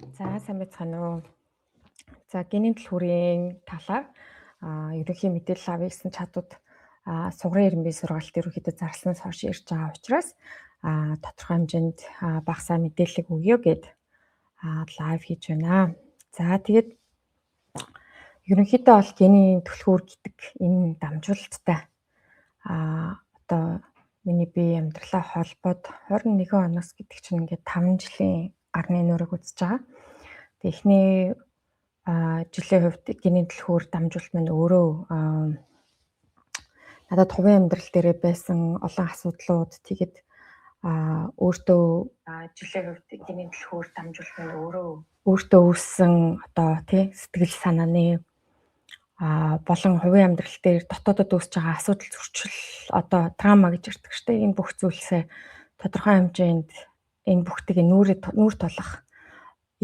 За сайн байцгаана уу. За генийн түлхүүрийн талаар ерөнхий мэдээлэл авъя гэсэн чадварт сугарын ирэмбийн сургаалт ерөнхийдөө зарлснаас хойш ирж байгаа учраас тодорхой хэмжээнд бага сайн мэдээлэл өгье гэд лайв хийж байна. За тэгээд ерөнхийдөө бол генийн түлхүүр гэдэг энэ дамжуулалттай одоо миний бие амьдралаа холбоод 21 оноос гэдэг чинь ингээд 5 жилийн гарны нуурыг үзэж байгаа. Эхний жилийн хувьд генийн түлхүүр дамжуулалт маань өөрөө надад хувийн амьдрал дээр байсан олон асуудлууд тэгээд өөртөө жилийн хувьд генийн түлхүүр дамжуулалт маань өөртөө үүссэн одоо сэтгэл санааны болон хувийн амьдрал дээр дотоодод үүсэж байгаа асуудал зөрчил одоо трама гэж ярьдаг шүү дээ. Энэ бүх зүйлсээ тодорхой хэмжээнд энэ бүгдийг нүүр тулах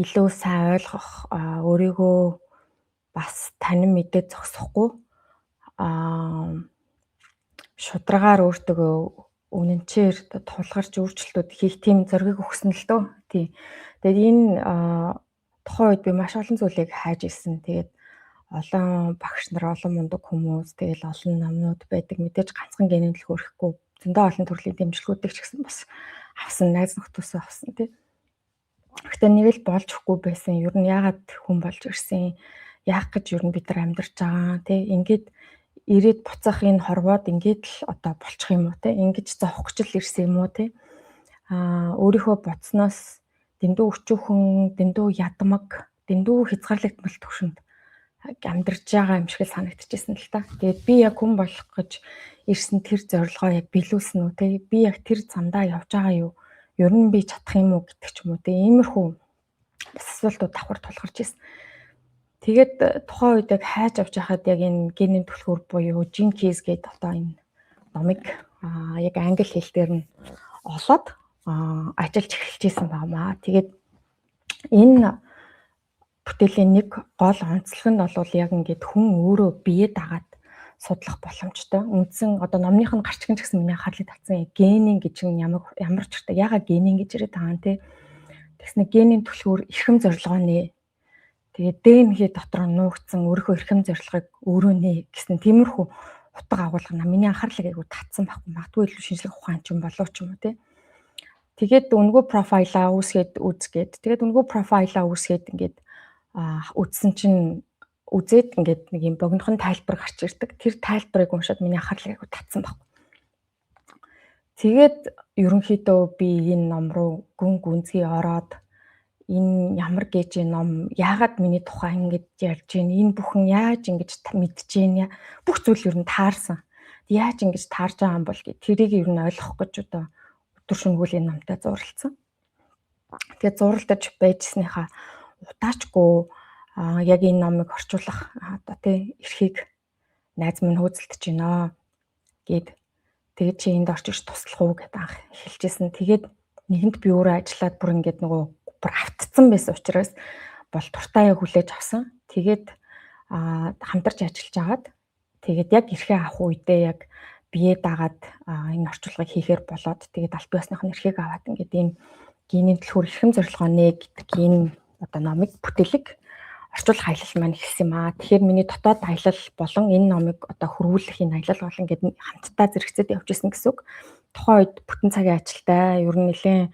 илүү сайн ойлгох өөрийгөө бас танин мэдээ зогсохгүй шударгаар өөртөө үнэнчээр тулгарч өөрчлөлтүүд хийх тийм зориг өгсөн л дөө. Тий. Тэгээд энэ тухайн үед би маш олон зүйлийг хайж ирсэн. Тэгээд олон багш нар, олон мундаг хүмүүс, тэгэл олон номнууд байдаг. Мэдээж ганцхан генийн түлхүүрхгүй зөндөө олон төрлийн дэмжлэгүүдийг ч гэсэн бас авсан, найз нөхдөсөө авсан тий. Гэхдээ нэг л болж өгөхгүй байсан. Ер нь яагаад хүн болж ирсэн? Яах гэж ер нь бид нар амьдарч байгаа тий. Ингээд ирээд буцах энэ хорвоод ингээд л одоо болчих юм уу тий. Ингэж зовх гэж л ирсэн юм уу тий. Өөрийнхөө бодсноос дэндүү өчүүхэн, дэндүү ядмаг, дэндүү хязгаарлагдмал төвшөнд амьдарч байгаа юм шиг л санагдчихсэн л та. Тэгээд би яг хүн болох гэж ирсэн тэр зорилгоо яг биелүүлсэн үү тий. Би яг тэр замдаа явж байгаа юу? Ер нь би чадах юм уу гэдэг ч юм уу тий. Иймэрхүү бас асуултууд давхар тулгарч ирсэн. Тэгээд тухайн үед яг хайж авч байхад яг энэ генийн түлхүүр буюу Gene Keys гэдэг одоо энэ номыг яг англи хэл дээр нь олоод ажиллаж эхэлж ирсэн байна. Тэгээд энэ бүтээлийн нэг гол онцлог нь бол яг ингээд хүн өөрөө бие дагаад судлах боломжтой. Үндсэн одоо номных нь гарч гин ч гэсэн миний анхаарлыг татсан генийн гэж ямар ч хэрэгтэй. Ягаад генийн гэж яриад байгаа юм те. Тэгснэ генийн түлхүүр эрхэм зорилгооны тэгээд ДНХ дотор нуугдсан өөрийнхөө эрхэм зорилгыг өөрөө нэ гэсэн тиймэрхүү утга агуулга миний анхаарлыг айгу татсан байхгүй. Магадгүй илүү шинжлэх ухаан ч юм болов ч юм уу те. Тэгээд үнгүү профайлаа үүсгээд үзгээд тэгээд үнгүү профайлаа үүсгээд ингээд үзсэн чинь үзээд ингээд нэг юм богинохон тайлбар гарч ирдэг. Тэр тайлбарыг уншаад миний анхаарлыг айгу татсан баг. Тэгээд ерөнхийдөө би энэ ном руу гүнзгий ороод энэ ямар гэж ном яагаад миний тухай ингэж ярьж байна? Энэ бүхэн яаж ингэж мэдчихээн? Бүх зүйл ер нь таарсан. Яаж ингэж таарж байгаа юм бол тэрийг ер нь ойлгох гэж одоо өдөр шөнөгүй энэ номтой зурлалцсан. Тэгээд зуралдаж байжсныхаа удаачгүй яг энэ номыг орчуулах одоо тий эрхийг найз минь хөөцөлдөж байна гэд тэгээд чи энд орж ирж туслах уу гэдээ анх эхэлжсэн. Тэгээд нэгэнд би өөрөө ажиллаад бүр ингээд нөгөө бүр автцсан байсан учраас бол туртаа яг хүлээж авсан. Тэгээд хамтарч ажиллаж агаад тэгээд яг эрхээ авах үедээ яг бие дагаад энэ орчуулгыг хийхээр болоод тэгээд аль биесныхын эрхийг аваад ингээд энэ генийн түлхүүр эрхэм зорилгооны гэдэг энэ одоо номыг бүтээлэг орчуулах аялал маань эхэлсэн юм аа. Тэгэхээр миний дотоод аялал болон энэ номыг одоо хөрвүүлэх энэ аялал болон ингээд хамтдаа зэрэгцээд явж исэн гэсэн үг. Тухайн үед бүтэн цагийн ажилтай ер нь нэлээд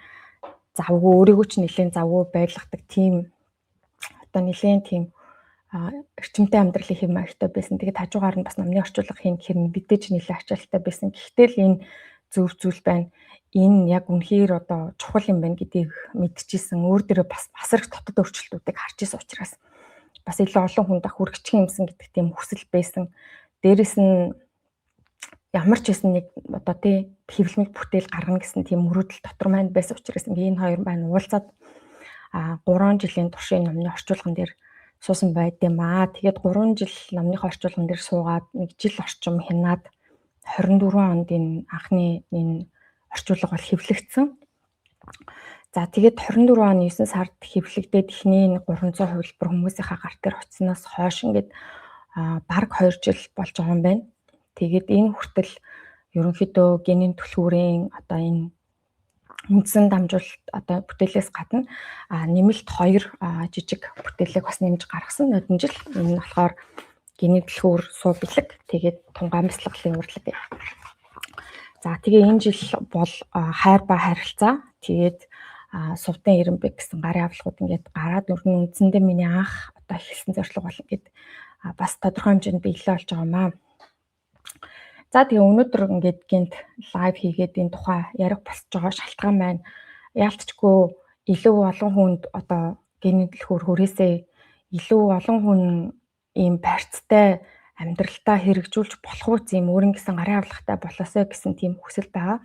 завгүй өөрийгөө ч нэлээд завгүй байлгадаг тийм одоо нэлээд тийм эрчимтэй амьдралын хэм маягтай байсан. Тэгээд хажуугаар нь бас номны орчуулга хийн гэхээр мэдээж нэлээд ачаалттай байсан. Гэхдээ л энэ зүйл байна. Энэ яг үнэхээр одоо чухал юм байна гэдгийг мэдчихсэн. Өөр дээрээ бас их дотоод өөрчлөлтүүдийг харж ирсэн учраас бас илүү олон хүнд хүргэчих юмсан гэдэг тийм хүсэл байсан. Дээрээс нь ямар ч хэсэн нэг одоо тий хэвлэмж бүтээл гаргана гэсэн тийм мөрөөдөл дотор маань байсан учраас энэ хоёр маань уулзаад 3 жилийн турш энэ номны орчуулган дээр суусан байд юм аа. Тэгээд 3 жил номных орчуулган дээр суугаад 1 жил орчим хянаад 24 онд энэ анхны энэ орчуулга бол хэвлэгдсэн. За тэгээд 24 оны 9 сард хэвлэгдээд эхний 300 хувилбар хүмүүсийнхаа гар дээр очсноос хойш ингээд бараг 2 жил болж байгаа юм байна. Тэгээд энэ хүртэл ерөнхийдөө генийн түлхүүрийн одоо энэ үндсэн дамжуулалт одоо бүтээлээс гадна нэмэлт 2 жижиг бүтээлийг бас нэмж гаргасан. Нодонжил энэ нь болохоор гений түлхүүр суу бэлэг тэгээд тунгаан бяцлаглалын урлаг. За тэгээ энэ жил бол хайр ба харилцаа тэгээд сувдын ирэмбэг гэсэн гарын авлагууд ингээд гараад үндсэндээ миний анх одоо эхэлсэн зорилго бол ингээд бас тодорхой хэмжээнд биелэл болж байгаа маа. За тэгээ өнөөдөр ингээд гинт лайв хийгээд энэ тухай ярих босч байгаа шалтгаан байна. Яалтчгүй илүү олон хүнд одоо гений түлхүүр хүрээсээ илүү олон хүн ийм барьцтай амьдралтаа хэрэгжүүлж болох үс юм өөрийн гэсэн гарын авлагатай болоосой гэсэн тийм хүсэл байгаа.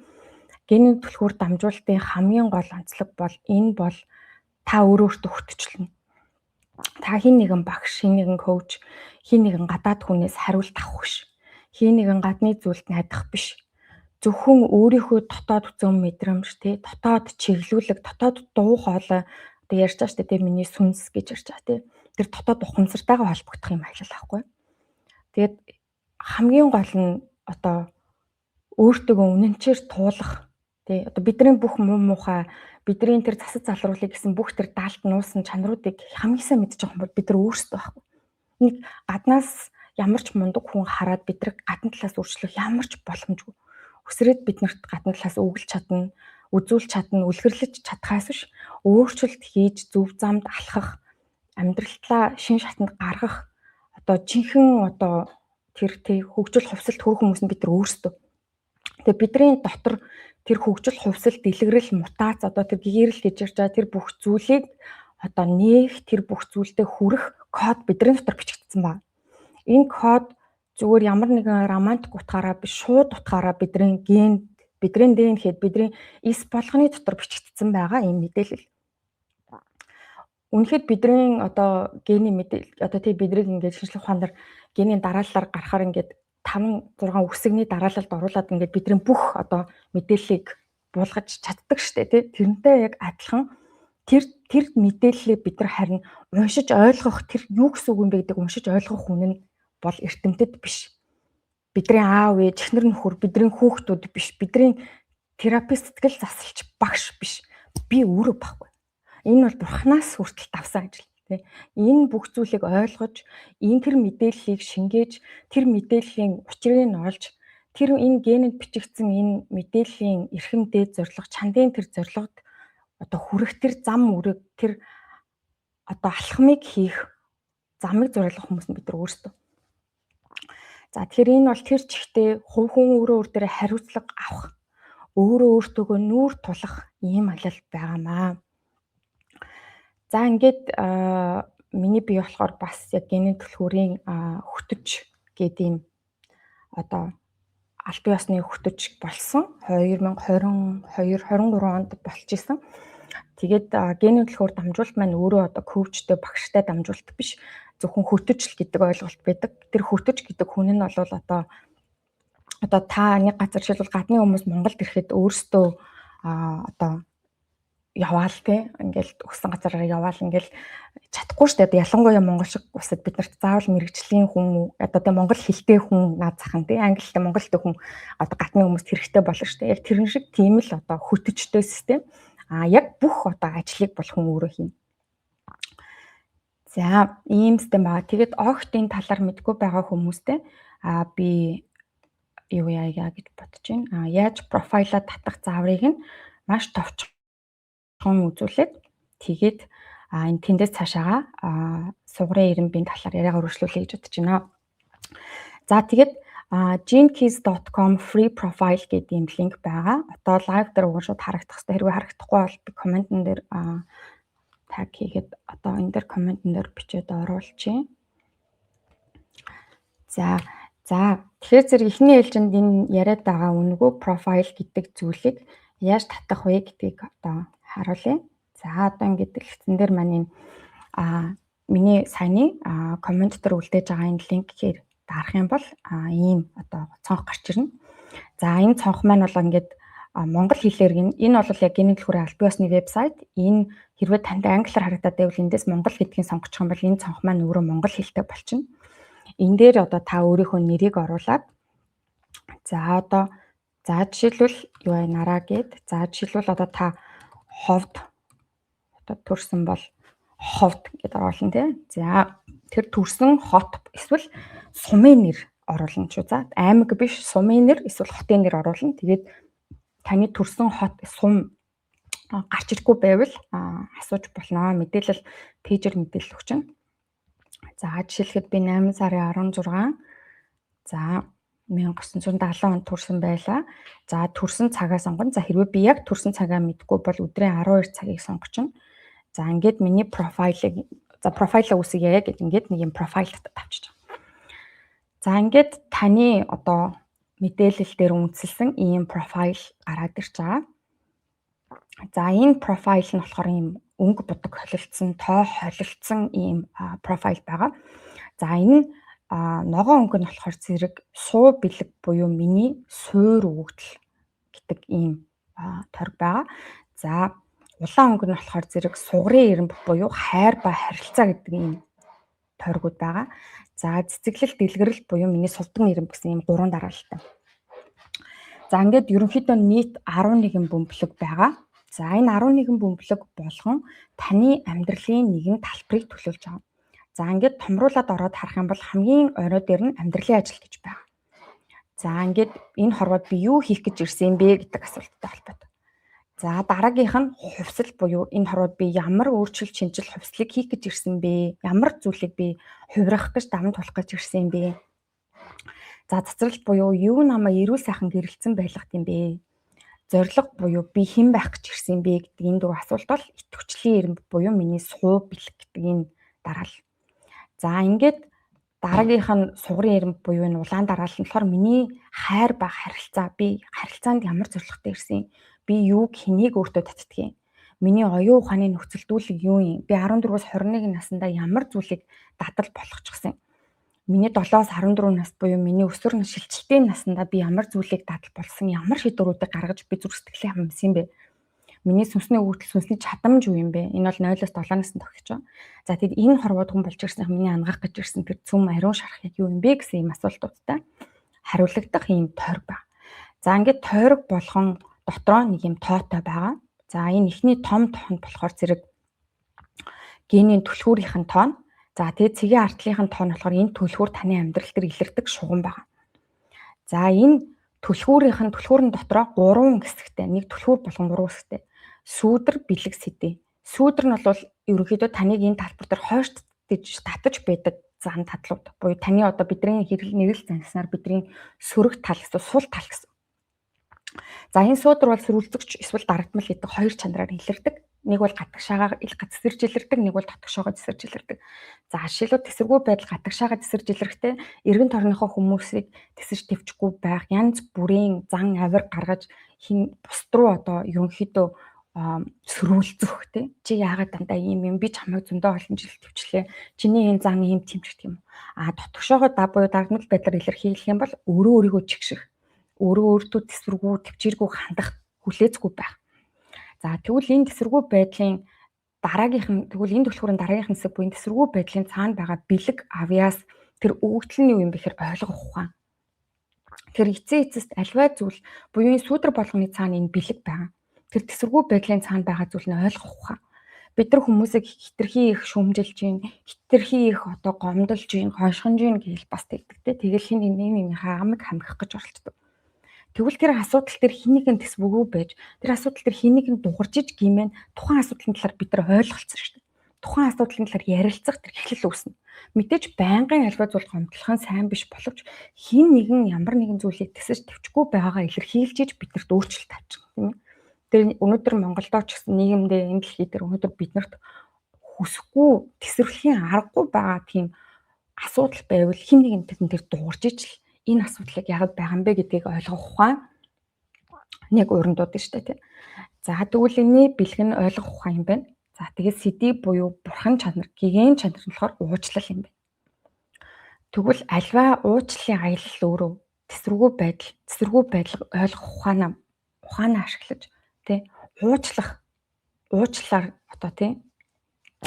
Гений түлхүүр дамжуулалтын хамгийн гол онцлог бол энэ бол та өөртөө хөтөчлөн. Та хин нэгэн багш, хин нэгэн коуч, хин нэгэн гадаад хүнээс хариулт авах биш. Хин нэгэн гадны зүйлд найдах биш. Зөвхөн өөрийнхөө дотоод үзэн мэдрэмж, дотоод чиглүүлэг, дотоод дуу хоолой одоо ярьж байгаа шүү дээ, миний сүнс гэж ярьж байгаа тий. Тэр дотоод ухамсартайгаа холбогдох юм аялал ахгүй. Тэгээд хамгийн гол нь одоо өөртөө үнэнчээр туулах тий. Одоо бидний бүх муу мухай, бидний тэр засаж залруулах гэсэн бүх тэр даалт нуусан чанаруудыг хамгийн сайн мэдж байгаа бол бид нар өөрсдөө байхгүй. Нэг гаднаас ямар ч мундаг хүн хараад бидрэг гадна талаас өөрчлөх ямар ч боломжгүй. Өсрээд биднэрт гадна талаас өгүүлж чадна, үзүүлж чадна, үлгэрлэж чадхаас биш өөрчлөлт хийж зөв замд алхах, амьдралаа шин шатанд гаргах одоо жинхэнэ одоо тэр хөгжил хувьсалт хүрэх хүмүүс нь бид нар өөрсдөө. Тэгээ бидний дотор тэр хөгжил хувьсалт, дэлгэрэл, мутац одоо тэр гээрэл гэж ярьж байгаа тэр бүх зүйлийг одоо нээх тэр бүх зүйлдээ хүрэх код бидний дотор бичигдсэн байна. Энэ код зүгээр ямар нэгэн романтик утгаараа биш шууд утгаараа бидний ДНХ хэд бидний эс болгоны дотор бичигдсэн байгаа юм мэдээлэл. Үнэхээр бидний одоо гений мэдээлэл одоо тий бидрийг ингээд шинжлэх ухаанаар генийн дараалалаар гарахаар ингээд 5-6 үсэгний дараалалд оруулаад ингээд бидний бүх одоо мэдээллийг буулгаж чаддаг штэ тий. Тэрнтэй яг адилхан тэр мэдээллийг бид нар харин уншиж ойлгох тэр юу гэсэн үг юм бэ гэдэг уншиж ойлгох хүн нь бол эрдэмтэд биш. Бидний аав ээж, эхнэр нөхөр, бидний хүүхдүүд биш. Бидний терапевт сэтгэл засалч багш биш. Би өөрөө баггүй. Энэ бол бурхнаас хүртэл давсан ажил тий. Энэ бүх зүйлийг ойлгож, тэр мэдээллийг шингээж, тэр мэдээллийн учрыг нь олж, тэр энэ генэд бичигдсэн энэ мэдээллийн эрхэм дээд зорилго, чандын тэр зорилгод одоо хүрэх тэр зам үрэг, тэр одоо алхмыг хийх замыг зориулах хүмүүс нь бид нар өөрсдөө. За тэгэхээр энэ бол тэр чигтээ хувь хүн өөр дээрээ хариуцлага авах, өөртөөгөө нүүр тулах ийм аялал байгаамаа. За ингээд миний бие болохоор бас яг гений түлхүүрийн хөтөч гэдэг юм одоо аль бие усны хөтөч болсон 2022-23 онд болж исэн. Тэгээд гений түлхүүр дамжуулалт маань өөрөө одоо коучтэй, багштай дамжуулалт биш. Зөвхөн хөтөч гэдэг ойлголт байдаг. Тэр хөтөч гэдэг хүн нь бол одоо та нэг газар жишээлбэл гадны хүмүүс Монголд ирэхэд өөрсдөө одоо яваал тий ингээл өгсөн газараар яваал ингээл чадахгүй шүү дээ. Ялангуяа монгол шиг усад биднэрт заавал мэрэгжлийн хүн одоо тий монгол хэлтэй хүн наад зах нь тий англи хэлтэй монгол хэлтэй хүн одоо гадны хүмүүст хэрэгтэй болно шүү дээ. Яг тэрэн шиг тийм л одоо хөтөчтэй систем. Яг бүх одоо ажлыг бол хүн өөрөө хийнэ. За ийм систем байгаа. Тэгээд огт энэ талаар мэдгүй байгаа хүмүүстэй би юу яая гэж бодож байна. Яаж профайлаа татах зааврыг нь маш товчхон үзүүлээд тэгээд энэ тэндээс цаашаага сугарын ирэмбийн талаар яриагаар өргөжлүүлэе гэж бодож байна. За тэгээд genekeys.com free profile гэдэг юм линк байгаа. Одоо лайв дээр уг шууд харагдах хэрэгтэй. Хэрвээ харагдахгүй бол би комментэн дээр таг хийгээд одоо энэ дээр комментэн дээр бичээд оруулчихъя. За тэгэхээр зэрэг эхний ээлжинд энэ яриад байгаа үнэгүй профайл гэдэг зүйлийг яаж татах вэ гэдгийг одоо харуулъя. За одоо ингээд дэлгэцэн дээр маань энэ миний саяны коммент дээр үлдээж байгаа энэ линкээр дарах юм бол ийм одоо цонх гарч ирнэ. За энэ цонх маань бол ингээд монгол хэлээр энэ бол яг гений түлхүүрийн аль бие усны вебсайт. Энэ хэрвээ танд англиар харагдаад байвал эндээс монгол гэдгийг сонгочих юм бол энэ цонх маань өөрөө монгол хэлтэй болчихно. Энэ дээр одоо та өөрийнхөө нэрийг оруулаад за одоо За жишээлбэл юу вэ нараа гээд. За жишээлбэл одоо та ховд одоо төрсөн бол ховд гэдээ оруулна тий. За тэр төрсөн хот эсвэл сумын нэр оруулна ч үү. За аймаг биш сумын нэр эсвэл хотын нэр оруулна. Тэгээд таны төрсөн хот сум гарч ирэхгүй байвал асууж болно. Мэдээлэл пэйжээр мэдээлэл өгчнө. За жишээлхэд би 8 сарын 16 за 1970 онд төрсэн байлаа. За төрсэн цагаа сонгоно. За хэрвээ би яг төрсэн цагаа мэдгүй бол өдрийн 12 цагийг сонгочихно. За ингээд миний профайлыг үүсгье гэд ингээд нэг юм профайл тавьчих. За ингээд таны одоо мэдээлэл дээр үндэслэн ийм профайл гараад ирж байгаа. За энэ профайл нь болохоор ийм өнгө будаг холилдсон, тоо холилдсон ийм профайл байгаа. За энэ ногоон өнгө нь болохоор зэрэг суу бэлэг буюу миний суур өгдөл гэдэг ийм тойрог байгаа. За улаан өнгө нь болохоор зэрэг сугрын эренб буюу хайр ба харилцаа гэдэг ийм тойргууд байгаа. За цэцэглэл дэлгэрэл буюу миний сулдан эренб гэсэн ийм 3 дараалалтай. За ингээд ерөнхийдөө нийт 11 бөмбөлөг байгаа. За энэ 11 бөмбөлөг болгон таны амьдралын нэгэн талбарыг төлөөлж байгаа. За ингээд томруулаад ороод харах юм бол хамгийн орой дээр нь амьдралын ажил гэж байна. За ингээд энэ хорвоод би юу хийх гэж ирсэн бэ гэдэг асуулттай холбоотой. За дараагийнх нь хувьсэл буюу энэ хорвоод би ямар өөрчлөлт шинжил хувьслыг хийх гэж ирсэн бэ? Ямар зүйлийг би хувирах гэж даван тулах гэж ирсэн бэ? За цацралт буюу юу намайг эрүүл сайхан гэрэлцэн байлгах юм бэ? Зорилго буюу би хэн байх гэж ирсэн бэ гэдэг энэ дөрвөн асуулт бол идэвхжлийн эренб буюу миний суу бэлэг гэдэг энэ дараал. За ингээд дараагийнх нь сугрын эренб буюу энэ улаан дараал нь болохоор миний хайр ба харилцаа. Би харилцаанд ямар зорилготой ирсэн? Би юуг хэнийг өөртөө татдаг юм? Миний оюун ухааны нөхцөл дүүлэг юу юм? Би 14-өөс 21 наснда ямар зүйлийг дадал болгочихсон юм? Миний 7-аас 14 нас буюу миний өсвөр нас шилжилтийн наснда би ямар зүйлийг дадал болсон? Ямар шийдвэрүүдийг гаргаж би зүрх сэтгэлээ хамсан юм бэ? Миний сүнсний өгөгдөл, сүнсний чадамж юу юм бэ? Энэ бол 0-оос 7 наснд тогтож байгаа. За тэгэд энэ хорвоод хүн болж ирсэн миний ангаах гэж ирсэн тэр цөм ариун шарах яг юу юм бэ гэсэн ийм асуултуудтай хариулагдах ийм тойрог байна. За ингээд тойрог болгон дотроо нэг юм тоотой байгаа. За энэ ихний том тоонд болохоор зэрэг генийн түлхүүрийнх нь тоон. За тэгээд цэгийн артлынх нь тоон болохоор энэ түлхүүр таны амьдрал дээр илэрдэг шугам байна. За энэ түлхүүрийн дотроо 3 хэсэгтэй. Нэг түлхүүр болгон 3 хэсэгтэй. Сүүдэр, бэлэг, сэдээ. Сүүдэр нь бол ерөнхийдөө таныг энэ талбар дээр хойш татаж байдаг зан тадлууд. Буюу таны одоо бидний нэрэл занснаар бидний сөрөг тал гэсэн, сул тал гэсэн. За энэ сүүдэр бол сөрүүлзэгч эсвэл дарагдмал гэдэг хоёр чанараар илэрдэг. Нэг бол гадагшаагаар цэсэрж илэрдэг, нэг бол дотгошоогоо цэсэрж илэрдэг. За жишээлбэл тэсэргүй байдал гадагшаагаа цэсэрж илэрхтэй эргэн тойрныхоо хүмүүсийг тэсэрж төвчгүй байх, янз бүрийн зан авир гаргаж бусд руу одоо ерөнхийдөө сөрүүлзөх тий. Чи яагаад дандаа ийм юм, би чамайг зөндөө олон жил төвчлээ. Чиний энэ зан ийм тэмчгт юм. Дотгошоогоо буюу дарагдмал байдлаар илэрхийлэх юм бол өөрийгөө чигших, өөртөө тэсвэргүй, төвчээргүй хандах, хүлээцгүй байх. За тэгвэл энэ тэсвэргүй байдлын энэ түлхүүрийн дараагийнх нь хэсэг буюу тэсвэргүй байдлын цаана байгаа бэлэг авьяас тэр өгөгдөл нь юу юм бэ гэхээр ойлгох ухаан. Тэр эцэст альваа зүйл буюу энэ сүүдэр болгоны цаана энэ бэлэг байгаа. Тэр тэсвэргүй байдлын цаана байгаа зүйл нь ойлгох ухаан. Бид нар хүмүүсийг хитрхи их шүүмжилж гин, хитрхи их одоо гомдолж гин, хоншгонж гин гэж бас тэгдэг те. Тэгэл хин нэг хамаг хамгах гэж оролддог. Тэгвэл тэр асуудал дээр хэнийг нь тэсвэргүй байж, тэр асуудал дээр хэнийг нь дугарч иж гимэн тухайн асуудлын талаар бид нар ойлголцсон шүү дээ. Тухайн асуудлын талаар ярилцах тэр эхлэл үүснэ. Мэдээж байнгын альва зүйл гомдлох нь сайн биш боловч хин нэгэн ямар нэгэн зүйлийг тэсэж төвчгүй байгаагаа илэрхийлж иж биднэрт өөрчлөлт авчих тийм ээ. Тэр өнөөдөр Монголдоо ч гэсэн нийгэмдээ энэ дэлхий дээр өнөөдөр биднэрт хүсэхгүй тэсвэрлэхийн аргагүй байгаа тийм асуудал байвал хин нэгэн тэр дуурж иж л энэ асуудлыг яагаад байгаа юм бэ гэдгийг ойлгох ухаан нэг урандууд нь шүү дээ тийм. За тэгвэл энэний бэлэг нь ойлгох ухаан юм байна. За тэгээд сэдий буюу бурхан чанар, гэгэн чанар нь болохоор уучлал юм байна. Тэгвэл альва уучлалын аялал өөрөө тэсвэргүй байдал ойлгох ухаанаа ашиглаж тий уучлалаар одоо тий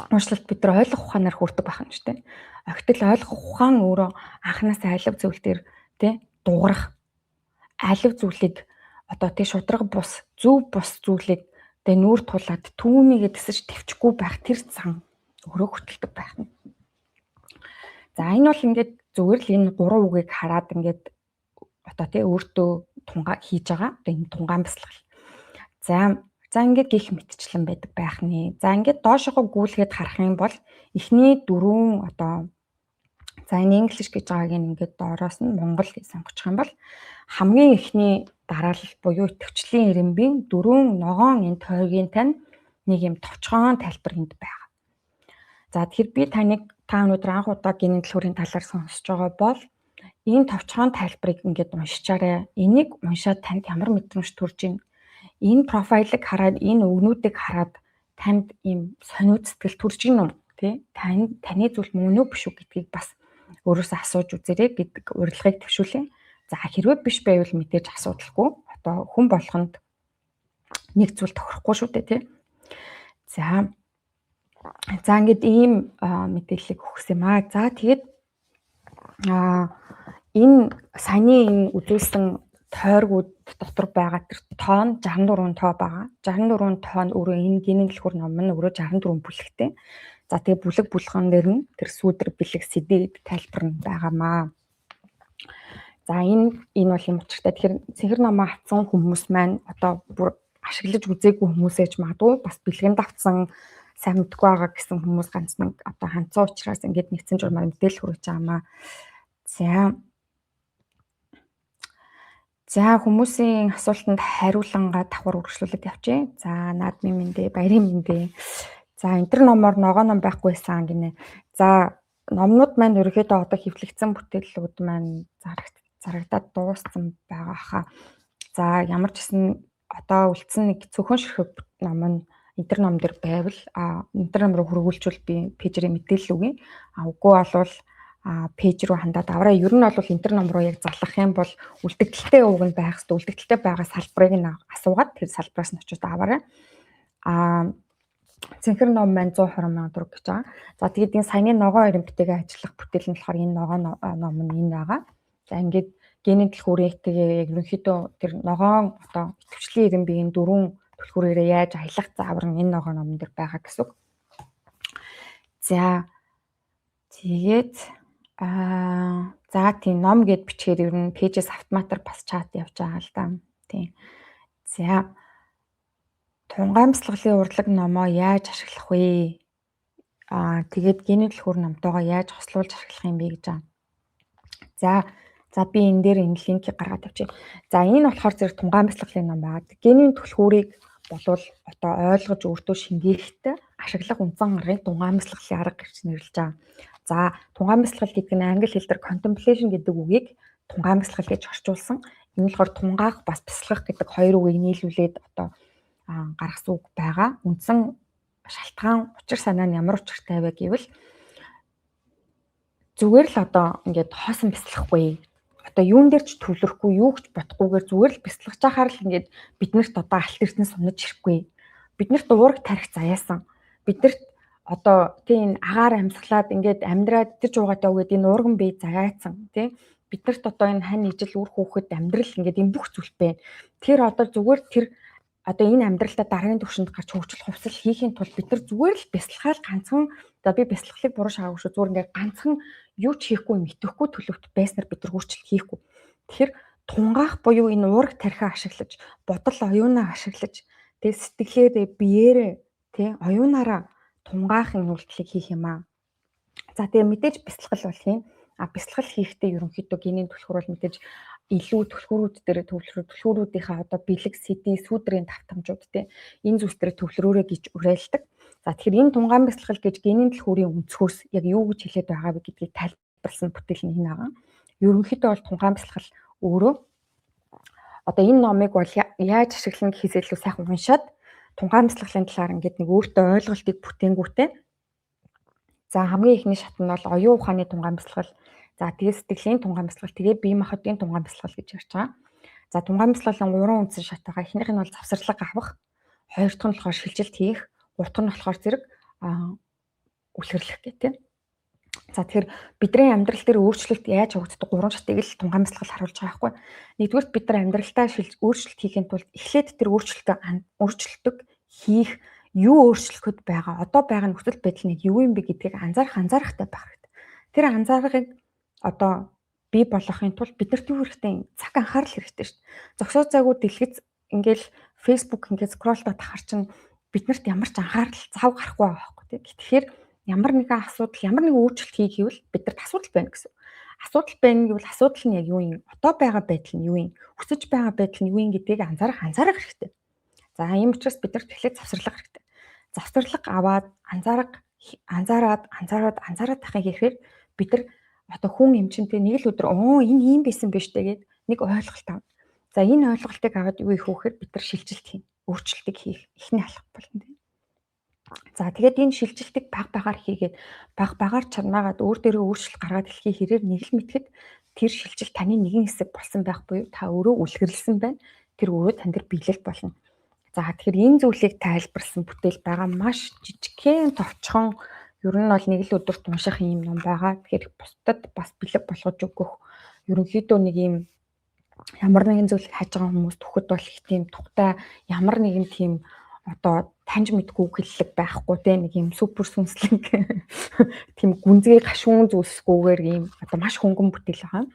уучлалт бид нар ойлгох ухаанаар хүрдэг байх юм шүү дээ. Огтл ойлгох ухаан өөрөө анханасаа алив зүйл дээр тий дуурах, алив зүйлийг одоо тий шудраг бус зөв бус зүйлийг тэ нүүр тулаад түүнийгээ тэсэж твчихгүй байх тэр зан өөрөө хөтэлдэг байх нь. За энэ бол ингээд зүгээр л энэ 3 үгийг хараад ингээд одоо тий өөртөө тунгаа хийж байгаа. Одоо энэ тунгаан бясалгал. За ингээд гих мэтчлэн байдаг байх нэ. За ингээд доошогоо гүйлгээд харах юм бол эхний 4 одоо за энэ English гэж байгааг ингээд доороос нь Монгол гэж сонгочих юм бол хамгийн эхний дараалал буюу идэвхжлийн ирэмбийн 4 ногоон энэ тойргийн тань нэг юм товчхон тайлбар энд байгаа. За тэгэхээр би та өнөөдөр анх удаа генийн дэлгүүрийн талаар сонсож байгаа бол энэ товчхон тайлбарыг ингээд уншичаарай. Энийг уншаад танд ямар мэдрэмж төрж ийн? Энэ профайлыг хараад энэ өгнүүдийг хараад танд ийм сониуд сэтгэл төрж ийн үү? Тэ? Таны зүйл мөн үү биш үү гэдгийг бас өөрөөсөө асууж үзээрэй гэдэг урилгыг төвшүүлээ. За хэрвээ биш байвал мэдээж асуудалгүй. Одоо хүн болгонд нэг зүйл тохирохгүй шүү дээ, тий. За ингээд ийм мэдээллийг өгс юм аа. За тэгээд энэ саяны энэ үзүүлсэн тойргууд дотор байгаа тэр тоон 64 тоо байгаа. 64 тоон өөрөө энэ генийн дэлгүүр ном нь өөрөө 64 бүлэгтэй. За тэгээ бүлэг булган дээр нь тэр сүүдэр бэлэг сэдэд тайлбар нь байгаамаа. За энэ бол юм учиртай. Тэгэхээр цэнхэр номоо авсан хүмүүс маань одоо бүр ашиглаж үзээгүй хүмүүсээж магадгүй бас бэлгэнд авсан сайн мэдгүй байгаа гэсэн хүмүүс ганц нэг одоо ханцаа учраас ингээд нэгдсэн журмаар мэдээлэл хүргэж байгаамаа. За хүмүүсийн асуултанд хариулангаа давхар үргэлжлүүлээд явчих. За наадмын мэндэ, баярын мэндэ. За энэ төр номоор ногоо ном байхгүйсэн гинэ. За номнууд маань ерөөхдөө одоо хэвлэгдсэн бүтээлүүд маань зарагдаад дууссан байгаа хаа. За ямар ч гэсэн одоо үлдсэн нэг цөөхөн ширхэг ном нь энэ төр ном дээр байвал энэ төр ном руу хөрвүүлжүүл би пэйжрийн мэдээлэл өгье. Үгүй болвол пэйж рүү хандаад аваарай. Ер нь бол энэ төр ном руу яг залгах юм бол үлдэгдэлтэй үг нь байх хэвээр үлдэгдэлтэй байгаа салбарыг нь асуугаад тэр салбараас нь очиж аваарай. Цэнхэр ном маань 120 мянган төгрөг гэж байгаа. За тэгээд энэ саяны ногоон ирэмбтэйгээ ажиллах бүтээл нь болохоор энэ ногоон ном нь энэ байгаа. За ингээд генийн дэлгүүрийн тэгээ яг ерөнхийдөө тэр ногоон одоо идэвхжлийн ирэмбийн 4 түлхүүрээрээ яаж аялах заавар нь энэ ногоон номон дээр байгаа гэсэн үг. За тэгээд за тийм ном гэд бичгээр ер нь пэйжээс автоматар бас чат явж байгаа л да. Тийм. За тунгаан бясалгалын урлаг номоо яаж ашиглах вэ? Тэгээд генийн дэлгүүр номтойгоо яаж хослуулж ашиглах юм бэ гэж байгаа. За би энэ дээр энэ линкийг гаргаад тавьчих. За энэ нь болохоор зэрэг тунгаан бясалгалын ном байгаа. Генийн түлхүүрийг болвол одоо ойлгож өөртөө шингээхтэй ашиглах үндсэн аргыг тунгаан бясалгалын арга гэж нэрлэж байгаа. За тунгаан бясалгал гэдэг нь англи хэл дээр contemplation гэдэг үгийг тунгаан бясалгал гэж орчуулсан. Энэ нь болохоор тунгаах бас бясалгах гэдэг хоёр үгийг нийлүүлээд одоо гаргасан үг байгаа. Үндсэн шалтгаан учир санаа нь ямар учиртай вэ гэвэл зүгээр л одоо ингээд хоосон бясалгахгүй. Одоо юун дээр ч төвлөрөхгүй, юу ч бодохгүйгээр зүгээр л бясалгаж байхаар л ингээд биднэрт одоо алт эрдэнэ сунаж ирэхгүй. Биднэрт уураг тарих заяасан. Биднэрт одоо тийм агаар амьсгалаад ингээд амьдраад тэр жуугаатай үгээд энэ уурган бие заяатсан тийм биднэрт одоо энэ хань ижил үр хөөхөд амьдрал ингээд энэ бүх зүйл байна. Тэр одоо зүгээр тэр одоо энэ амьдралдаа дараагийн түвшинд гарч хөгжил хувьсал хийхин тулд бид нар зүгээр л бясалгаал ганцхан за би бясалгалыг буруу шаагүй шүү зүгээр ингээд ганцхан юу ч хийхгүй мэдэхгүй төлөвт байснаар бид нар хүртэл хийхгүй. Тэгэхээр тунгаах буюу энэ уураг тархиа ашиглаж, бодол оюунаа ашиглаж, тэгээ сэтгэлээрээ биеэрээ тий оюунаараа тунгаахын үйлдэлийг хийх юм аа. За тэгээ мэдээж бясалгал болох юм. Бясалгал хийхдээ ерөнхийдөө генийн түлхүүр бол мэдээж илүү түлхүүрүүд дээр түлхүүрүүдийнхээ одоо бэлэг сэдий сүүдрийн давтамжууд тий энэ зүйлс дээр төвлөрөөрэй гэж уриалдаг. За тэгэхээр энэ тунгаан бясалгал гэж генийн түлхүүрийн өнцгөөс яг юу гэж хэлээд байгаа вэ гэдгийг тайлбарласан бүтээл нь энэ байгаа. Ерөнхийдөө бол тунгаан бясалгал өөрөө одоо энэ номыг бол яаж ашиглана гэхээс илүү сайхан уншаад тунгаан бясалгалын талаар ингээд нэг өөртөө ойлголтыг бүтээнгүүтээ за хамгийн ихний шат нь бол оюун ухааны тунгаан бясалгал. За тэгээ сэтгэлийн тунгаан бясалгал, тэгээ бие махбодын тунгаан бясалгал гэж ярьж байгаа. За тунгаан бясалгалын 3 үндсэн шат байгаа. Эхнийх нь бол завсарлага авах, хоёр дахь нь болохоор шилжилт хийх, гурав дахь нь болохоор зэрэг үлгэрлэх гэх тийм. За тэгэхээр бидний амьдрал дээр өөрчлөлт яаж явагддаг 3 шатыг л тунгаимслал харуулж байгаа байхгүй. Нэгдүгürt бид нар амьдралдаа өөрчлөлт хийхин тулд эхлээд тэр өөрчлөлтөг хийх юу өөрчлөхөд байгаа, одоо байгаа нөхцөл байдал нь юу юм бэ гэдгийг анзаарахтай байх хэрэгтэй. Тэр анзаарахыг одоо бий болгохын тулд биднэрт юу хэрэгтэй? Цаг анхаарал хэрэгтэй шүү дээ. Зогсоо зайгүй дэлгэц ингээл Facebook ингээд скроллдоод тахаар чинь биднэрт ямар ч анхаарал зав гарахгүй байгаа байхгүй тийм. Тэгэхээр ямар нэгэн асуудал, ямар нэгэн өөрчлөлт хийх гэвэл биднэрт асуудал байна гэсэн. Асуудал байна гэвэл асуудал нь яг юу юм? Одоо байгаа байдал нь юу юм? Өсөж байгаа байдал нь юу юм гэдгийг анзаарах хэрэгтэй. За ийм учраас биднэрт эхлээд завсарлага хэрэгтэй. Завсарлага аваад анзаараад тахыг хийхээр бид нар одоо хүн эмчинтэй нэг л өдөр энэ ийм байсан биз дээ гэд нэг ойлголт авна. За энэ ойлголтыг аваад юу их хөөхөр бид нар шилжилт хийн, өөрчлөлтийг хийх эхний алхам болно тийм. За тэгээд энэ шилжилтийг багаар хийгээд багаар чармаагаад өөр дээрээ өөрчлөлт гаргаад хэлхий хэрээр нэг л мэтгэд тэр шилжилт таны нэгэн хэсэг болсон байх буюу та өөрөө үлгэрлсэн байна. Тэр өөрөө тань дээр биелэл болно. За тэгэхээр энэ зүйлийг тайлбарласан бүтээл байгаа маш жижигхэн товчхон ер нь бол нэг л өдөрт унших юм ном байгаа. Тэгэхээр бусдад бас бэлэг болгож өгөх ерөнхийдөө нэг юм ямар нэгэн зүйлийг хайж байгаа хүмүүст өгөхөд бол их тийм тухтай ямар нэгэн тийм одоо таньж мэдгүй хэллэг байхгүй те нэг юм супер сүнслэг тийм гүнзгий гашуун зүйлсгүйгээр ийм одоо маш хөнгөн бүтээл байгаа.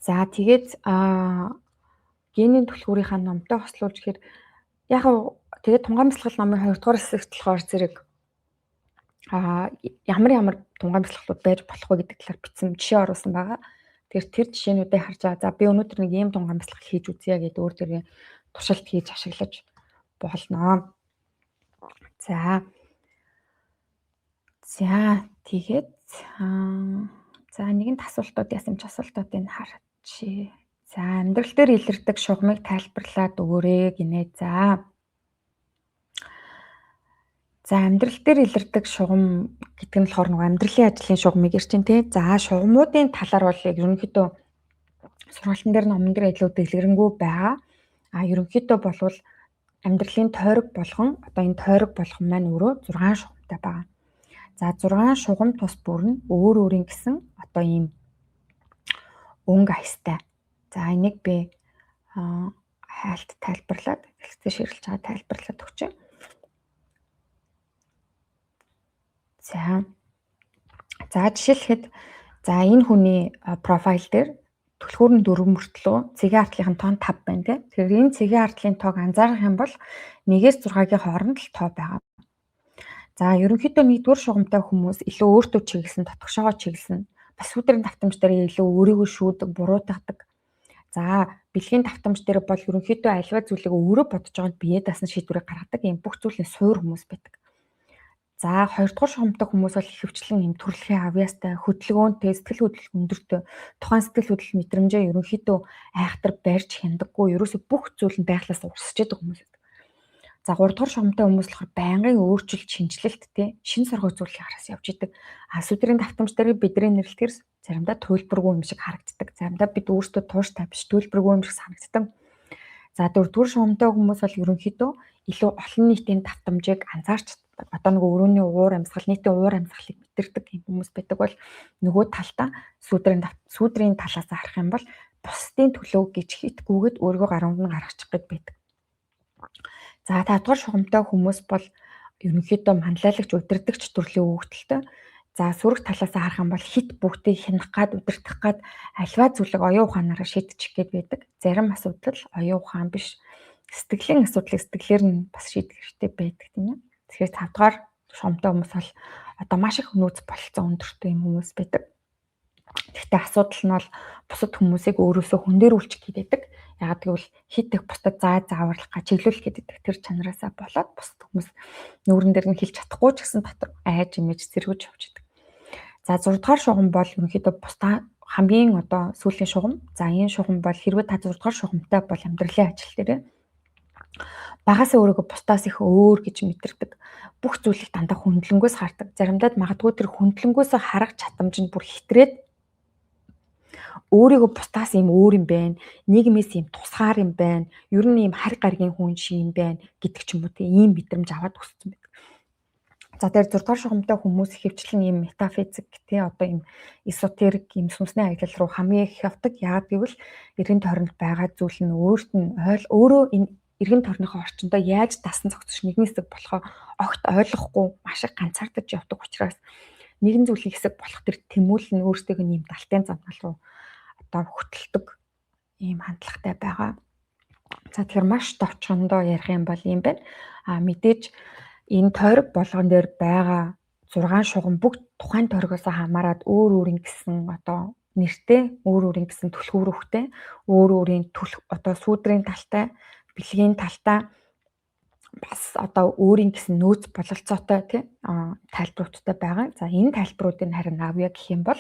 За тэгээд генийн түлхүүрийнхаа номтой хослуулж гэхээр яг тэгээд тунгаимслал номын 2 дугаар хэсэгт болохоор зэрэг ямар тунгаимслалууд байж болох вэ гэдэг талаар бичсэн жишээ оруулсан байгаа. Тэгэхээр тэр жишээнүүдийг харж байгаа. За би өнөөдөр нэг ийм тунгаимслал хийж үзье гэдэг өөр дээрээ туршилт хийж ашиглаж болно. За тэгээд нэгэн асуултууд ясамж асуултуудыг харчихъя. За амьдрал дээр илэрдэг шугамыг тайлбарлаад өгөөрэй гинэ. За амьдрал дээр илэрдэг шугам гэдэг нь болохоор нөгөө амьдралын ажлын шугамыг ярьчин тий. За шугамуудын талаар бол яг ерөнхийдөө сургалтын дээр номон дээр илүү дэлгэрэнгүй байгаа. Ерөнхийдөө болвол амьдралын тойрог болгон одоо энэ тойрог болгон маань өөрөө 6 шугамтай байгаа. За 6 шугам тус бүр нь өөрийн гэсэн одоо ийм өнгө аястай. За энийг би хайлт тайлбарлаад хэлцээ ширэлж байгаа тайлбарлаад өгчээ. За жишээлхэд энэ хүний профайл дээр түлхүүр нь 4 мөртлөө цэгийн ардлын тоо нь 5 байна тийм. Тэгэхээр энэ цэгийн ардлын тоог анзаарах юм бол 1-ээс 6-гийн хооронд л тоо байгаа. За ерөнхийдөө 1-р шугамтай хүмүүс илүү өөртөө чиглэсэн, дотгошоогоо чиглэсэн, бас сүдрийн давтамж дээр илүү өөрийгөө шүүдэг, буруутгадаг. За бэлгийн давтамж дээр бол ерөнхийдөө альва зүйлийг өөрөө бодож байгаад бие даасан шийдвэрийг гаргадаг юм бүх зүйлийн суур хүмүүс байдаг. За 2-р шугамтай хүмүүс бол ихэвчлэн юм төрөлхийн авьяастай, хөдөлгөөнтэй, сэтгэл хөдлөл өндөртэй, тухайн сэтгэл хөдлөл мэдрэмжээ ерөнхийдөө айхтар барьж хяндаггүй, ерөөсө бүх зүйл нь байглаас урсч яадаг хүмүүс байдаг. За 3-р шугамтай хүмүүс болохоор байнгын өөрчлөлт, шинжилэлт шин соргой зүйлийг хараас явж идэг. Сүдрийн давтамж дээр бидний нэрлэлтээр заримдаа туйлбаргүй юм шиг харагддаг. Заримдаа бид өөрсдөө тууштай биш туйлбаргүй юм шиг санагддаг. За 4-р шугамтай хүмүүс бол ерөнхийдөө илүү олон нийтийн давтамжийг анзаарч одоо нэг өрөөний уур амьсгал, нийтийн уур амьсгалыг мэдэрдэг юм хүмүүс байдаг бол нөгөө талдаа сүдрийн талаас харах юм бол бусдын төлөө гэж хитгүүгээд өөрийгөө гаруунд нь гаргачих гээд байдаг. За 5-р шугамтай хүмүүс бол ерөнхийдөө манлайлагч, удирдагч төрлийн өгөгдөлтэй. За сүрэг талаас харах юм бол хит бүгдийг хянах гад, удирдах гад альва зүйлийг оюун ухаанаараа шийдчих гээд байдаг. Зарим асуудал оюун ухаан биш, сэтгэлийн асуудлыг сэтгэлээр нь бас шийдэх хэрэгтэй байдаг тийм ээ. Тэгэхээр 5-р шугамтай хүмүүс бол одоо маш их нөөц болцсон өндөртэй юм хүмүүс байдаг. Гэхдээ асуудал нь бол бусад хүмүүсийг өөрөөсөө хүн дээр үлчих гэдэг. Яагаад гэвэл хит их бусдад зааварлах чиглүүлэх гэдэг тэр чанараасаа болоод бусад хүмүүс нүүрэн дээр нь хэлж чадахгүй ч гэсэн дотор айж имэж зэргүүж явж идэг. За 6-р шугам бол ерөнхийдөө бусдаа хамгийн одоо сүүлийн шугам. За энэ шугам бол хэрвээ та 6-р шугамтай бол амьдралын ажил дээр багасаа өөрийгөө бусдаас их өөр гэж мэдэрдэг. Бүх зүйлийг дандаа хүндлэнгөөс хардаг. Заримдаа магадгүй тэр хүндлэнгөөс харах чадамж нь бүр хитрээд өөрийгөө бусдаас юм өөр юм байна. Нийгмээс юм тусгаар юм байна. Ер нь юм харь гаргийн хүн шиг юм байна гэдэг ч юм уу тийм ийм мэдрэмж аваад өссөн байдаг. За дээр 6 дугаар шугамтай хүмүүс ихэвчлэн ийм метафизик тий одоо ийм эзотерик ийм сүнсний аялал руу хамгийн их явдаг. Яагаад гэвэл эргэн тойронд байгаа зүйл нь өөрт нь өөрөө энэ эргэн тойрныхоо орчиндөө яаж дасан зохицож нэгний хэсэг болохоо огт ойлгохгүй маш их ганцаардаж явдаг учраас нэгэн зүйлийн хэсэг болох тэр тэмүүлэл нь өөртөө ийм далтын замнал руу одоо хөтэлдэг ийм хандлагатай байгаа. За тэгэхээр маш товчхондоо ярих юм бол юм байна. Мэдээж энэ тойрог болгон дээр байгаа 6 шугам бүгд тухайн тойрогоос хамаарат өөр өөрийн гэсэн одоо нэртэй, өөр өөрийн гэсэн түлхүүрхтэй, өөр өөрийн одоо сүүдрийн талтай, бэлгийн талтай бас одоо өөрийн гэсэн нөөц бололцоотой тий тайлбаруудтай байгаа. За энэ тайлбаруудыг харин авъя гэх юм бол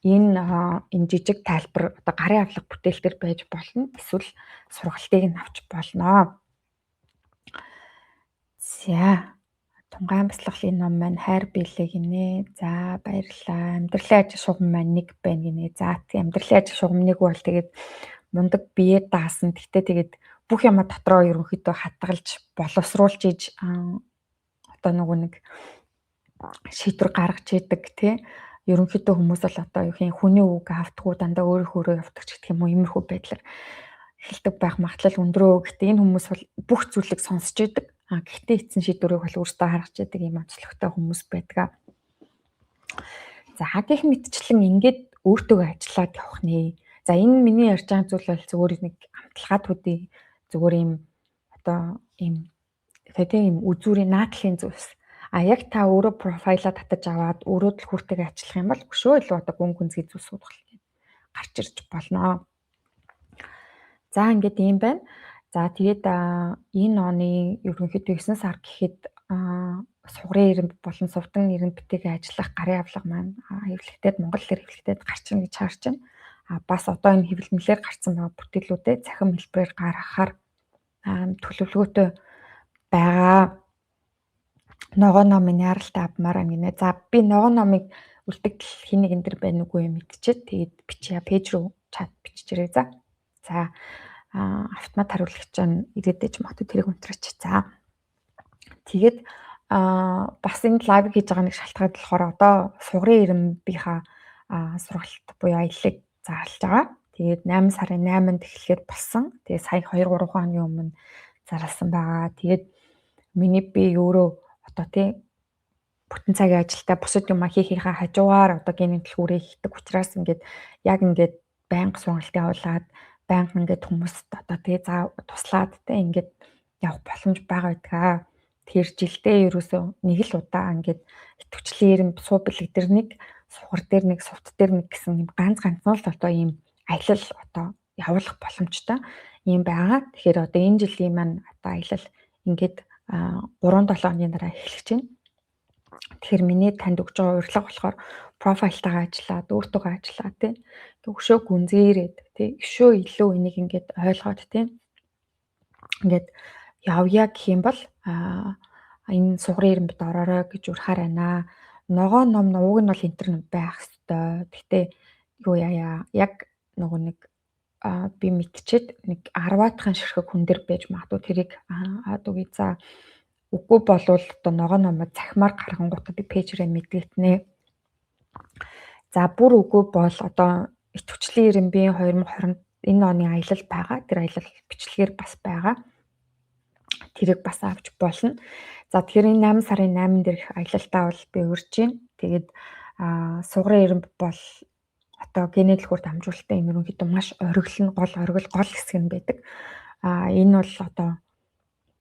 энэ жижиг тайлбар одоо гарын авлага бүтээлтэр байж болно. Эсвэл сургалтыг нь авч болно. За Тунгаан бяцлаглалын ном маань хайр биелээ гинэ. За баярлалаа. Амьдралын ажил шугам маань 1 байна гинэ. За амьдралын ажил шугам 1 бол тэгээд мундаг бие даасан. Гэтэ тэгээд бүх юм дотроо ерөнхийдөө хадгалж боловсруулж иж одоо нэг шийдвэр гаргаж идэг тий. Ерөнхийдөө хүмүүс бол одоо юу хин хүний үг автгүй дандаа өөрөө явдаг ч гэх юм уу иймэрхүү байдлаар хэлдэг байх магадлал өндрөө. Гэхдээ энэ хүмүүс бол бүх зүйлийг сонсч идэг. Гэхдээ эцсийн шийдвэрийг бол өөртөө харгаж яадаг юм онцлогтой хүмүүс байдаг. За гэх мэтчлэн ингээд өөртөө ажиллаад явах нэ. За энэ миний ярьж байгаа зүйл бол зөвхөн нэг амтлагаа төдий зөвхөн юм одоо ийм үзүүрийн наадлын зүйлс. Яг та өөрөө профайлаа татаж аваад өөрөө дэлгүүртэйгээ ажиллах юм бол өшөө илүү одоо гүн гүнзгий зүйлсүүд гарч ирж болно. За ингээд ийм байна. За тэгээд энэ оны ерөнхийдөө 9 сар гэхэд сугрын ирэмб болон сувдан ирэмб битгээ ажиллах гарын авлага маань хэвлэгдээд Монгол хэл хэвлэгдээд гарч ирнэ гэж харж байна. Бас одоо энэ хэвлэмлээр гарсан байгаа бүтээлүүдээ цахим хэлбэрээр гаргахаар төлөвлөгөөтэй байгаа. Ногоо номын яаралтай авмаар гинэ. За би ногоо номыг үлдэгдэл хин нэгэн дээр байна уугүй юм мэдчихэд тэгээд бичээ пэйж рүү чат биччихэрэй. За автомат хариулагч нь ирээд ээж магадгүй тэрийг унтраач. За тэгээд бас энэ лайв хийж байгаа нэг шалтгаан болохоор одоо сугрын ирэмбийнхаа сургалт буюу аяллыг зарлж байгаа. Тэгээд 8 сарын 8-нд эхлэхэд болсон. Тэгээд сая 2-3 хоногийн өмнө зарласан байгаа. Тэгээд миний би өөрөө одоо тий бүтэн цагийн ажилдаа бусад юм хийхийнхаа хажуугаар одоо генийн дэлгүүрээ хийдэг учраас ингээд яг ингээд байнга сургалтын явуулаад байнга ингээд хүмүүст одоо тий туслаад тий ингээд явах боломж байгаа байдгаа. Тэр жилдээ ерөөсөө нэг л удаа ингээд идэвхжлийн суу бэлэг дээр нэг, сугар дээр нэг, сувт дээр нэг гэсэн юм ганц л одоо ийм аялал одоо явуулах боломжтой юм байгаа. Тэгэхээр одоо энэ жилийн маань одоо аялал ингээд 3-7 хоногийн дараа эхлэж байна. Тэгэхээр миний танд өгж байгаа урилга болохоор профайлтайгаа ажиллаад, өөртөөгөө ажиллаад тий. Өшөө гүнзгийрээд тий. Өшөө илүү энийг ингээд ойлгоод тий. Ингээд явъя гэх юм бол энэ сугрын ирэмбэд ороорой гэж урахаар байна. Ногоо ном уг нь бол интернет байх ёстой. Гэхдээ юу яа яг нөгөө нэг би мэдчихэд нэг 10-аатхын ширхэг хүн дээр байж магадгүй тэрийг үгүй за үгүй болвол одоо ногоо номод захимаар гаргангуудаа би пэйжрээ мэдгэтнэ. За бүр үгүй бол одоо идэвхжлийн ирэмбийн 2020 энэ оны аялал байгаа. Тэр аялал бичлэгээр бас байгаа. Тэрийг бас авч болно. За тэгэхээр энэ 8 сарын 8 дээрх аялалтаа бол би урьж байна. Тэгээд сугрын ирэмб бол одоо генийн дэлгүүрт амжуулалтаа юм ерөнхийдөө маш оргил хэсэг нь байдаг. Энэ бол одоо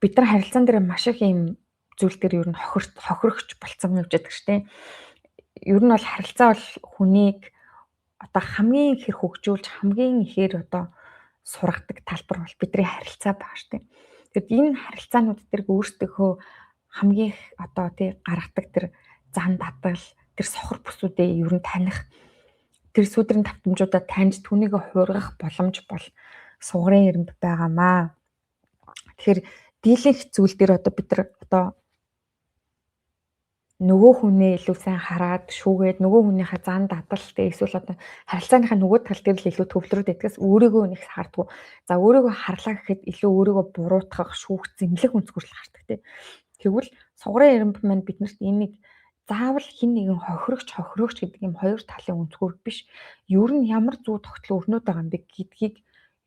бид нар харилцаан дээр маш их юм зүйл дээр ер нь хохирогч болцсон явж байдаг шүү дээ. Ер нь бол харилцаа бол хүнийг одоо хамгийн их хөгжүүлж хамгийн ихээр одоо сургадаг талбар бол бидний харилцаа баг шүү дээ. Тэгэд энэ харилцаанууд дээр өөрсдөө хамгийн их одоо тий гаргадаг тэр зан дадал, тэр сохор бүсүүдээ ер нь таних, тэр сүдрийн давтамжуудаа таньж түүнийг хуургах боломж бол сугрын ирэмб байгаамаа. Тэгэхээр дийлэнх зүйл дээр одоо бид нар одоо нөгөө хүнээ илүү сайн хараад шүүгээд нөгөө хүнийхээ зан дадалтай эсвэл одоо харилцааныхаа нөгөө тал дээр л илүү төвлөрөөд байдгаас өөрийгөө нэг хардгуу. За өөрийгөө харлаа гэхэд илүү өөрийгөө буруутгах, шүүх, зэмлэх өнцгөрл гардаг тий. Тэгвэл сугарын эренб маань биднэрт энийг заавал хэн нэгэн хохирогч гэдэг юм хоёр талын өнцгөр биш. Ер нь ямар зүй тогтол өрнөд байгаа юм бэ гэдгийг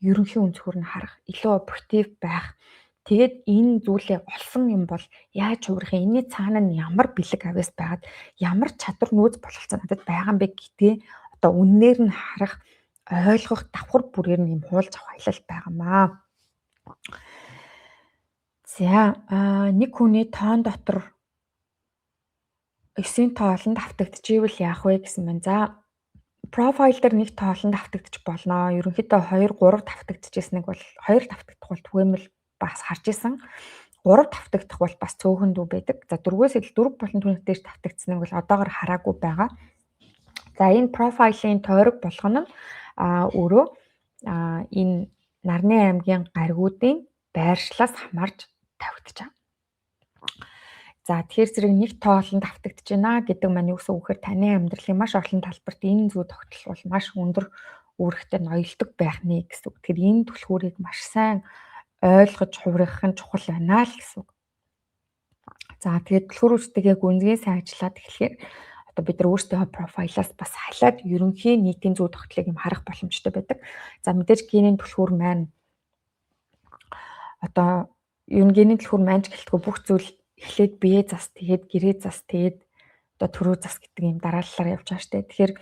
ерөнхий өнцгөр нь харах, илүү объектив байх. Тэгээд энэ зүйлээ олсон юм бол яаж хувирах юм? Энийний цаана нь ямар бэлэг авьяас байгаад ямар чадвар нөөц бололцоо надад байгаа юм бэ гэдгээ одоо үннээр нь харах, ойлгох, давхар бүрээр нь юм хуулж авах аялал байгаамаа. За нэг хүний тоон дотор 9-ийн тоо олонд автагдчихвэл яах вэ гэсэн байна. За профайл дээр нэг тоо олонд автагдчих болно. Ерөнхийдөө 2, 3 автагдчихсэнийг бол 2 автагдах бол түгээмэл бас харж исэн. 3 автагдах бол бас цөөхөн дүү байдаг. За 4-өөс идэл 4 болон түүнээс дээш автагдсныг бол одоогоор хараагүй байгаа. За энэ профайлын тойрог болгоно нь өөрөө энэ Нарны аймгийн гаригуудын байршлаас хамаарч тавигдаж байгаа. За тэгэхээр зэрэг нэг тоо олонд автагдаж байна гэдэг маань юу гэсэн үг гэхээр таны амьдралын маш олон талбарт энэ зүй тогтол бол маш өндөр үүрэгтэй ноёлдог байх нэ гэсэн үг. Тэгэхээр энэ түлхүүрийг маш сайн ойлгож хувиргах нь чухал байна л гэсэн үг. За тэгээд түлхүүрүүдтэйгээ гүнзгий сайн ажиллаад эхлэхээр одоо бид нар өөрсдийнхөө профайлаас бас халиад ерөнхий нийтийн зүй тогтлыг юм харах боломжтой байдаг. За мэдээж генийн түлхүүр маань одоо генийн түлхүүр маань ч гэлтгүй бүх зүйл эхлээд бие зас тэгээд гэрээ зас тэгээд одоо төрөө зас гэдэг юм дараалалаар явж байгаа штэ. Тэгэхээр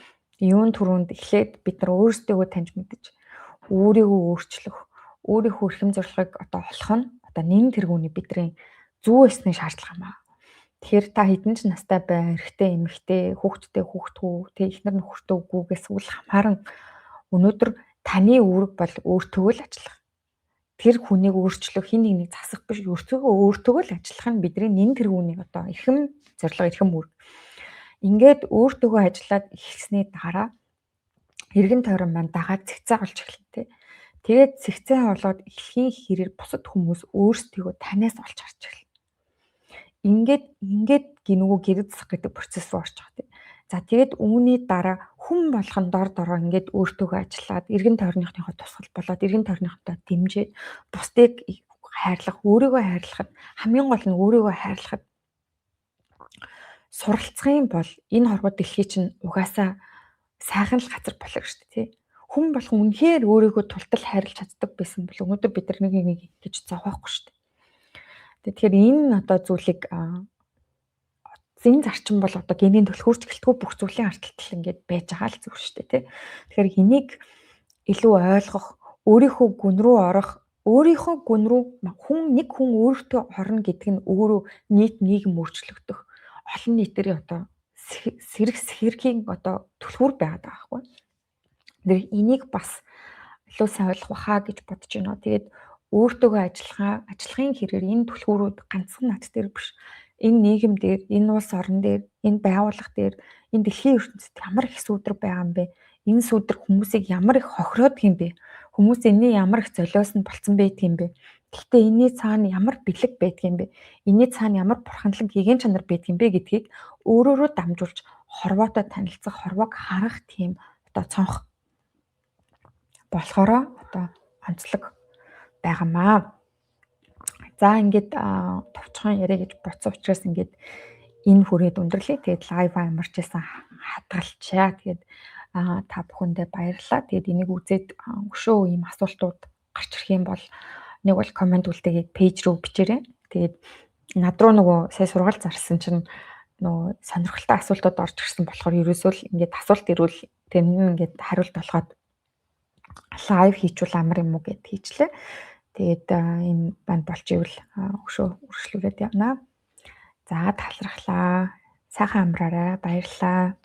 юун түрүүнд эхлээд бид нар өөрсдөө таньж мэдэж өөрийгөө өөрчлөх, өөрийнхөө эрхэм зорилгыг одоо олох нь одоо нэн тэргүүний бидний зүй эсний шаардлага юм аа. Тэгэхээр та хэдэн ч настай бай, эрэгтэй, эмэгтэй, хүүхэдтэй, хүүхдгүү, тэг эхнэр нөхөртэй үгүйгээс үл хамааран өнөөдөр таны үүрэг бол өөртөө л ажиллах. Тэр хүнийг өөрчлөх, хин нэгнийг засах биш, өөртөө л ажиллах нь бидний нэн тэргүүний одоо эрхэм зорилго, эрхэм үүрэг. Ингээд өөртөө ажиллаад эхэлсний дараа эргэн тойрон маань дагаад цэгцээ олж эхэлнэ. Тэгээд цэгцээ болоод эхлэхийн хэрээр бусад хүмүүс өөрсдийгөө танаас олж харж эхэлнэ. Ингээд гинүгөө гэрэл засах гэдэг процесс руу орж байгаа тийм. За тэгээд үүний дараа хүн болгон дор дороо ингээд өөртөө ажиллаад эргэн тойрныхныхоо тусгал болоод эргэн тойрныхонтой дэмжиж бусдыг хайрлах, өөрийгөө хайрлахад хамгийн гол нь өөрийгөө хайрлахад суралцах юм бол энэ хорвоо дэлхий чинь угаасаа сайхан л газар болох шүү дээ тий. Хүн болгон үнэхээр өөрийгөө тултал хайрлаж чаддаг байсан бол өнөөдөр бид нар нэг гэж зовоохгүй шүү дээ. Тэгэхээр энэ одоо зүйлийг энэ зарчим бол одоо генийн түлхүүрч гэлтгүй бүх зүйлийн ардталтал ингээд байж байгаа л зүйл шүү дээ тий. Тэгэхээр энийг илүү ойлгох, өөрийнхөө гүн рүү орох, өөрийнхөө гүн рүү нэг хүн өөртөө орно гэдэг нь өөрөө нийгэм өөрчлөгдөх, олон нийтийн одоо сэргийн одоо түлхүүр байгаад байгаа байхгүй. Тэгэхээр энийг бас илүү сайн ойлгох хаа гэж бодож байна. Тэгээд өөртөө ажиллахын хэрээр энэ түлхүүрүүд ганцхан над дээр биш. Энэ нийгэм дээр, энэ улс орн дээр, энэ байгууллага дээр, энэ дэлхийн ертөнцид ямар их сүудэр байгаа юм бэ? Энэ сүудэр хүмүүсийг ямар их хохироод юм бэ? Хүмүүс энэний ямар их золиосон болцсон байдаг юм бэ? Гэхдээ энэний цаана ямар бэлэг байдаг юм бэ? Энэний цаана ямар бурханлаг хийгэн чанар байдаг юм бэ гэдгийг өөрөөрөө дамжуулж хорвоотой танилцах, хорвоог харах тийм одоо цонх болохоро одоо онцлог байгаамаа. За ингээд товчхон яриа гэж бодсон учраас ингээд энэ хүрээд өндөрлөе. Тэгээд лайв амарч байсан хадгалчаа. Тэгээд та бүхэндээ баярлалаа. Тэгээд энийг үзээд өшөө ийм асуултууд гарч ирэх юм бол нэг бол комент үлдээгээд пэйж рүү бичээрэй. Тэгээд над руу нөгөө сая сургаал зарсан чинь нөгөө сонирхолтой асуултууд орж ирсэн болохоор ерөөсөө л ингээд асуулт ирвэл тэр нь ингээд хариулт болгоод лайв хийчүүл амар юм уу гэд хийчлээ. Тэгээд энэ банд болж ивэл өшөө үргэлжлүүлээд явнаа. За талархлаа. Сайхан амраарай. Баярлалаа.